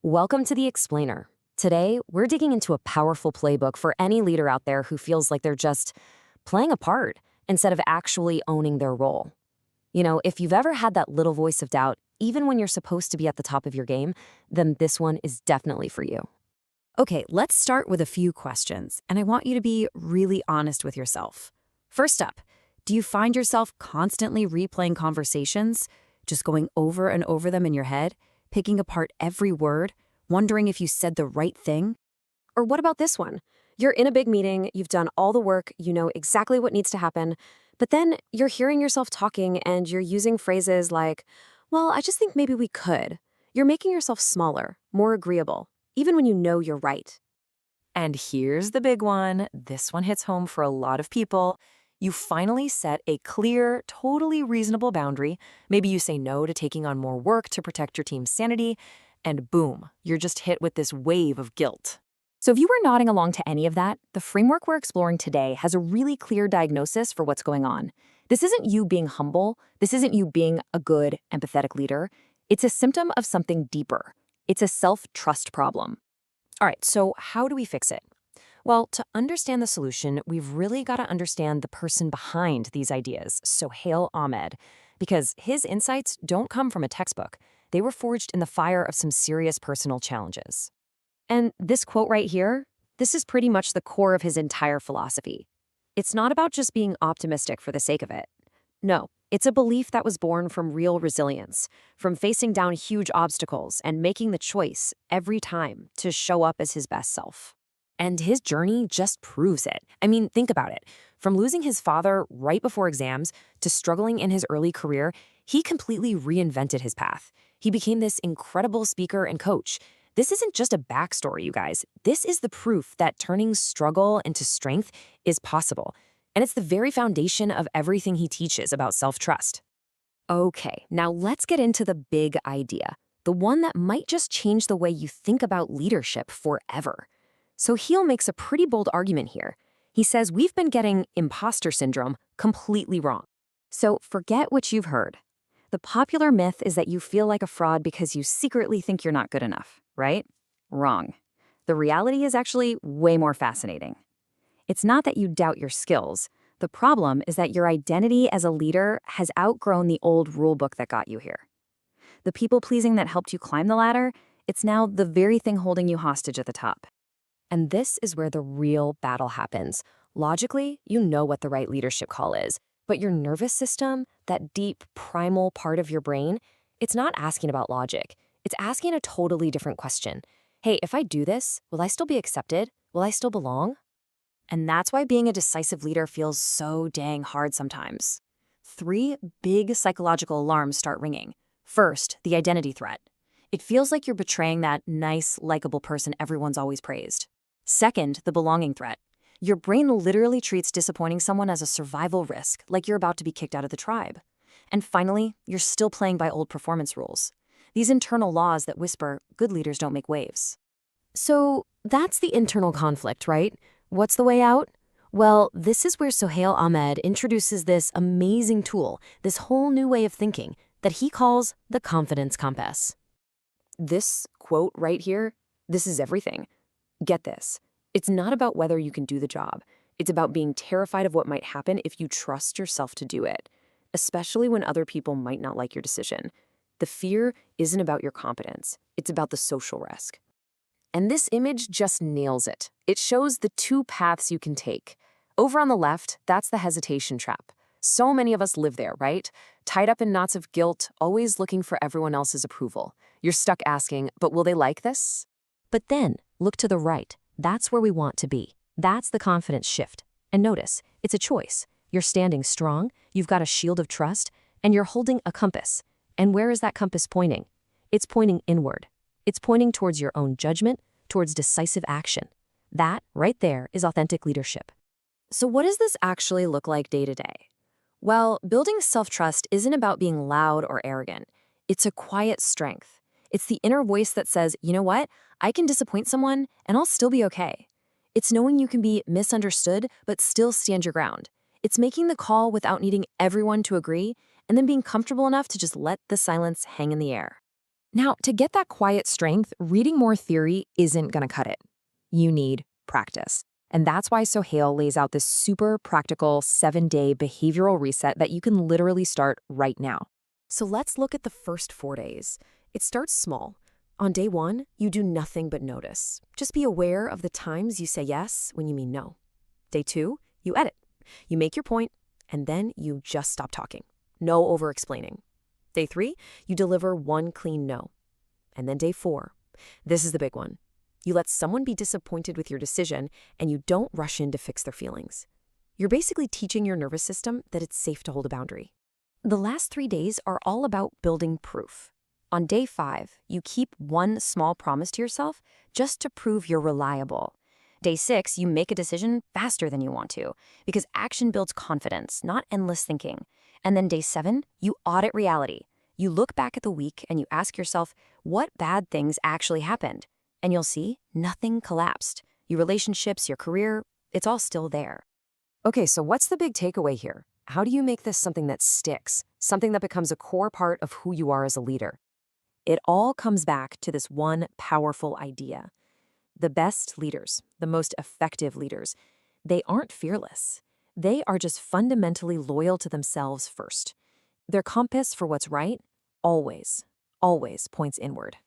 Welcome to The Explainer. Today, we're digging into a powerful playbook for any leader out there who feels like they're just playing a part instead of actually owning their role. You know, if you've ever had that little voice of doubt, even when you're supposed to be at the top of your game, then this one is definitely for you. Okay, let's start with a few questions, and I want you to be really honest with yourself. First up, do you find yourself constantly replaying conversations, just going over and over them in your head, picking apart every word, wondering if you said the right thing? Or what about this one? You're in a big meeting, you've done all the work, you know exactly what needs to happen, but then you're hearing yourself talking and you're using phrases like, well, I just think maybe we could. You're making yourself smaller, more agreeable, even when you know you're right. And here's the big one. This one hits home for a lot of people. You finally set a clear, totally reasonable boundary. Maybe you say no to taking on more work to protect your team's sanity, and boom, you're just hit with this wave of guilt. So if you were nodding along to any of that, the framework we're exploring today has a really clear diagnosis for what's going on. This isn't you being humble. This isn't you being a good, empathetic leader. It's a symptom of something deeper. It's a self-trust problem. All right, so how do we fix it? Well, to understand the solution, we've really got to understand the person behind these ideas, Sohail Ahmed, because his insights don't come from a textbook. They were forged in the fire of some serious personal challenges. And this quote right here, this is pretty much the core of his entire philosophy. It's not about just being optimistic for the sake of it. No, it's a belief that was born from real resilience, from facing down huge obstacles and making the choice every time to show up as his best self. And his journey just proves it. I mean, think about it. From losing his father right before exams to struggling in his early career, he completely reinvented his path. He became this incredible speaker and coach. This isn't just a backstory, you guys. This is the proof that turning struggle into strength is possible. And it's the very foundation of everything he teaches about self-trust. Okay, now let's get into the big idea, the one that might just change the way you think about leadership forever. Sohail makes a pretty bold argument here. He says we've been getting imposter syndrome completely wrong. So forget what you've heard. The popular myth is that you feel like a fraud because you secretly think you're not good enough, right? Wrong. The reality is actually way more fascinating. It's not that you doubt your skills. The problem is that your identity as a leader has outgrown the old rulebook that got you here. The people-pleasing that helped you climb the ladder, it's now the very thing holding you hostage at the top. And this is where the real battle happens. Logically, you know what the right leadership call is, but your nervous system, that deep, primal part of your brain, it's not asking about logic. It's asking a totally different question. Hey, if I do this, will I still be accepted? Will I still belong? And that's why being a decisive leader feels so dang hard sometimes. 3 big psychological alarms start ringing. First, the identity threat. It feels like you're betraying that nice, likable person everyone's always praised. Second, the belonging threat. Your brain literally treats disappointing someone as a survival risk, like you're about to be kicked out of the tribe. And finally, you're still playing by old performance rules. These internal laws that whisper, good leaders don't make waves. So that's the internal conflict, right? What's the way out? Well, this is where Sohail Ahmed introduces this amazing tool, this whole new way of thinking that he calls the confidence compass. This quote right here, this is everything. Get this. It's not about whether you can do the job. It's about being terrified of what might happen if you trust yourself to do it, especially when other people might not like your decision. The fear isn't about your competence. It's about the social risk. And this image just nails it. It shows the 2 paths you can take. Over on the left, that's the hesitation trap. So many of us live there, right? Tied up in knots of guilt, always looking for everyone else's approval. You're stuck asking, but will they like this? But then, look to the right. That's where we want to be. That's the confidence shift. And notice, it's a choice. You're standing strong, you've got a shield of trust, and you're holding a compass. And where is that compass pointing? It's pointing inward. It's pointing towards your own judgment, towards decisive action. That, right there, is authentic leadership. So what does this actually look like day to day? Well, building self-trust isn't about being loud or arrogant. It's a quiet strength. It's the inner voice that says, you know what? I can disappoint someone and I'll still be okay. It's knowing you can be misunderstood but still stand your ground. It's making the call without needing everyone to agree and then being comfortable enough to just let the silence hang in the air. Now, to get that quiet strength, reading more theory isn't going to cut it. You need practice. And that's why Sohail lays out this super practical 7-day behavioral reset that you can literally start right now. So let's look at the first 4 days. It starts small. On day 1, you do nothing but notice. Just be aware of the times you say yes when you mean no. Day 2, you edit. You make your point, and then you just stop talking. No over-explaining. Day 3, you deliver one clean no. And then day 4, this is the big one. You let someone be disappointed with your decision, and you don't rush in to fix their feelings. You're basically teaching your nervous system that it's safe to hold a boundary. The last 3 days are all about building proof. On day 5, you keep one small promise to yourself just to prove you're reliable. Day 6, you make a decision faster than you want to, because action builds confidence, not endless thinking. And then day 7, you audit reality. You look back at the week and you ask yourself, what bad things actually happened? And you'll see nothing collapsed. Your relationships, your career, it's all still there. Okay, so what's the big takeaway here? How do you make this something that sticks, something that becomes a core part of who you are as a leader? It all comes back to this one powerful idea. The best leaders, the most effective leaders, they aren't fearless. They are just fundamentally loyal to themselves first. Their compass for what's right always points inward.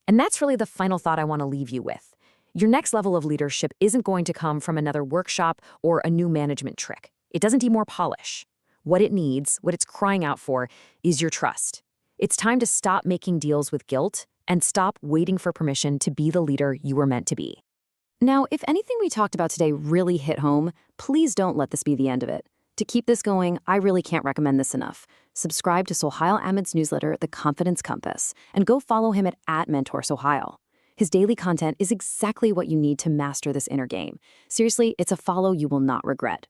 And that's really the final thought I want to leave you with. Your next level of leadership isn't going to come from another workshop or a new management trick. It doesn't need more polish. What it needs, what it's crying out for, is your trust. It's time to stop making deals with guilt and stop waiting for permission to be the leader you were meant to be. Now, if anything we talked about today really hit home, please don't let this be the end of it. To keep this going, I really can't recommend this enough. Subscribe to Sohail Ahmed's newsletter, The Confidence Compass, and go follow him at @MentorSohail. His daily content is exactly what you need to master this inner game. Seriously, it's a follow you will not regret.